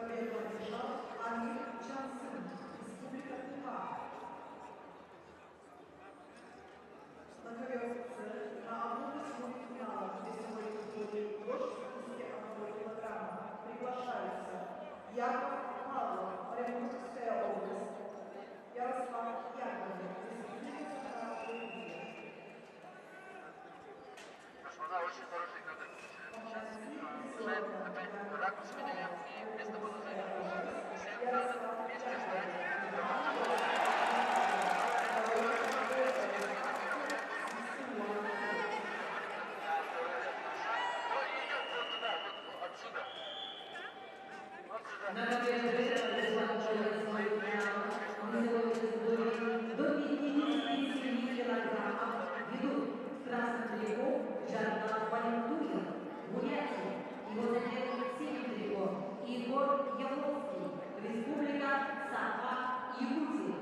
Победу одержал Амир Чансын, Республика Тыва. На ковер С на одну восьмую финала весовой категории до 61 килограмма приглашаются Яков Павлов, Оренбургская область, Ярослав Яковлев, Республика Саха-Якутия. Господа, очень хороший кадр. Уже опять ракурс меняем и местоположение. Всем надо вместе стать. На ковер завершила свой финал весовой категории до 57 килограммов ведут красным триком Жаргал Валентуев, Бурятия. Его соперник синим триком Егор Ябловский, Республика Саха-Якутия.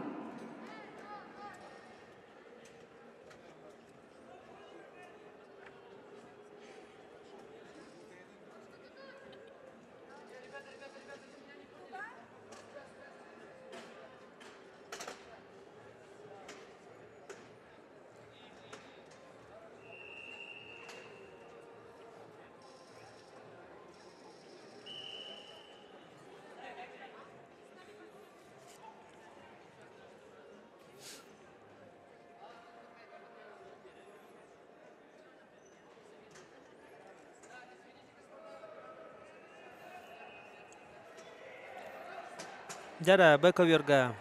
Жара Баковерга.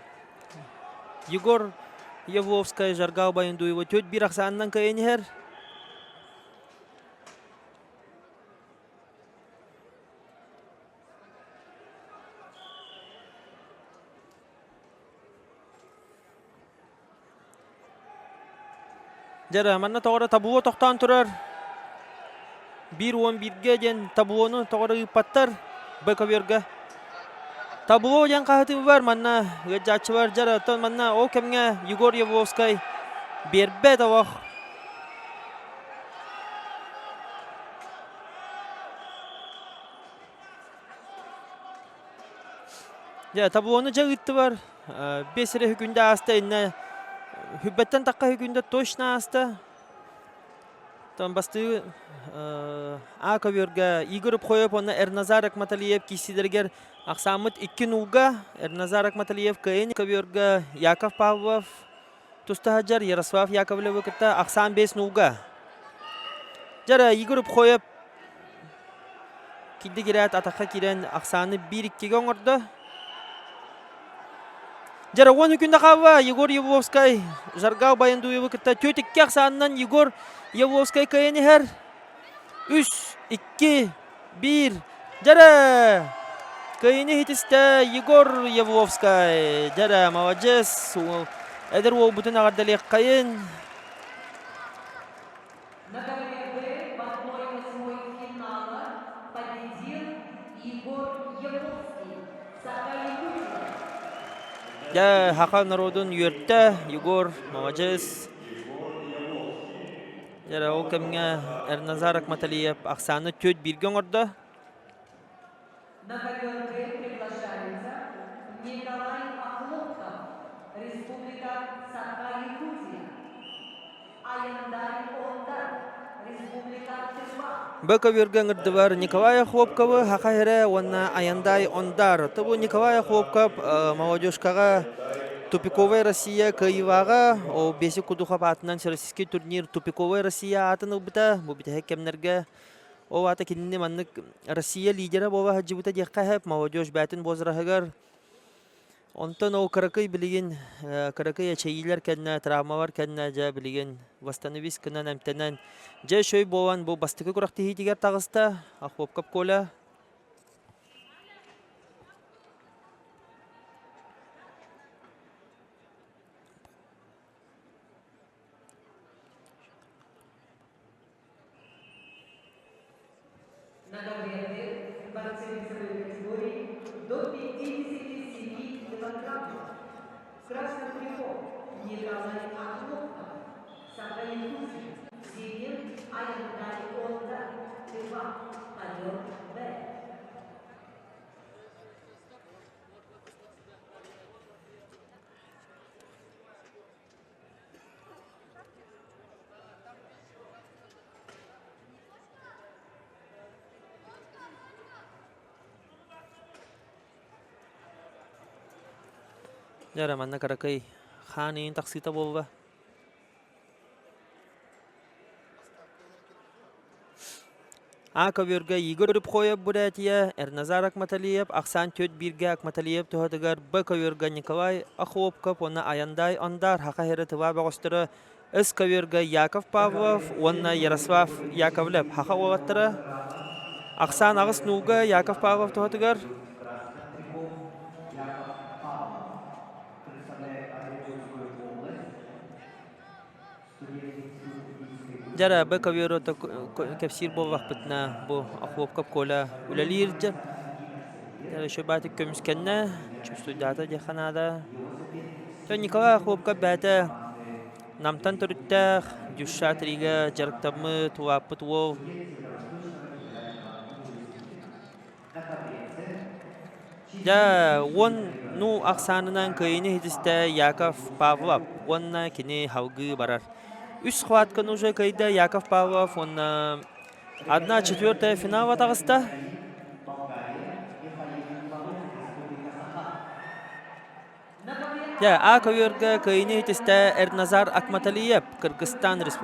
Егор Явловская Жаргал Баяндуева төт бир ақсанынан кайынер. Жара манна тоғыра табуы тоқтан тұрар. 1-11-ге ден табуыны тоғыра ұйпаттар Баковерга. Табло yang kahati var manna gajach var jara ton manna o kemga Егор Явловский бербе тавах. Ya tablonu jagıttı var. 5 hükünde hasta inne hübbetten takka hükünde toşna hasta. Там басты Аковерга Игорь Пхоев, он Эрназар Акматалиев кисидергер Аксамыт 2 нуга, Эрназар Акматалиев кайын Коверга Яков Павлов Тустахаджар, Ярослав Яковлев кыта Аксам 5 нуга. Жара Игорь Пхоев кидди кират атакка кирен Аксаны 1-2-ге оңорду. Жара 10 күндө калба Егор Явловский Жаргал Баяндуева кыта 4-2 Аксанынан Егор Явловский кайыны хер 3-2-1 жара кайыны хитисте Егор Явловский жара молодец эдер ол бүтүн агардалек кайын. На ковре в 1/8 финала победил Егор Ябловский, Саха-Якутия. Я Хака народун юртте Егор молодец. Жара ол кемге Эрназар Акматалиев Аксаны 4-1-ге оңорду. На ковер приглашается Николай Охлопков, Республика Саха-Якутия. Аяндай Ондар, Республика Тыва. Баковерга ңырдывар Николай Охлопковы хакайре онна Аяндай Ондар. Табу Николай Охлопков молодежкага Тупиковая Россия кайвага о беси кудухап атынан всероссийский турнир Тупиковая Россия атын убыта бу бите хекемнерге о ата кинне маннык Россия лидера бова хаҗибыта декка хеп молодежь бәтин бозрахагар онтон о каракай билеген каракай ячейлер кенне травмалар кенне жа билеген восстановись кынан амтенен же шөй болан бу бастыкы куракты хитигер тагыста Охлопков коля. На ковре борцы весовой категории до 57 килограммов. Красным триком Николай Охлопков, Саха-Якутия. Синим Аяндай Ондар, Тыва, ковер Б. Жара манна каракай ханин таксыта болба. Коверга Игорь Рыбхоев Буратия, Эрназар Акматалиев, Ахсан Тёт Бирге Акматалиев Тухатыгар, Б. Коверга Николай Ахопков, Онна Аяндай Ондар, Хахахера Тыва Багостыра, С. Коверга Яков Павлов, Онна Ярослав Яковлев, Хахауаттыра, Ахсан Агыс Нуга, Яков Павлов Тухатыгар, Жара Б. Коверо кепсир болвақ бітна, бұл Ахопков Коля Улалирджа. Жара шөбаты көміскенне, чүстудата деханада. Николай Ахопков бәті намтан түріттәқ, дюшатрига жарықтамы туаппыт ол. Да, он, ақсанынан көйіні хедісті Яков Павлов, онна кені хауғы барар. Үш схваткан уже кайда Яков Павлов, он 1/4 финал атағыста. Коверга көйіні хедісті Эрназар Акматалиев, Кыргызстан Республикасы.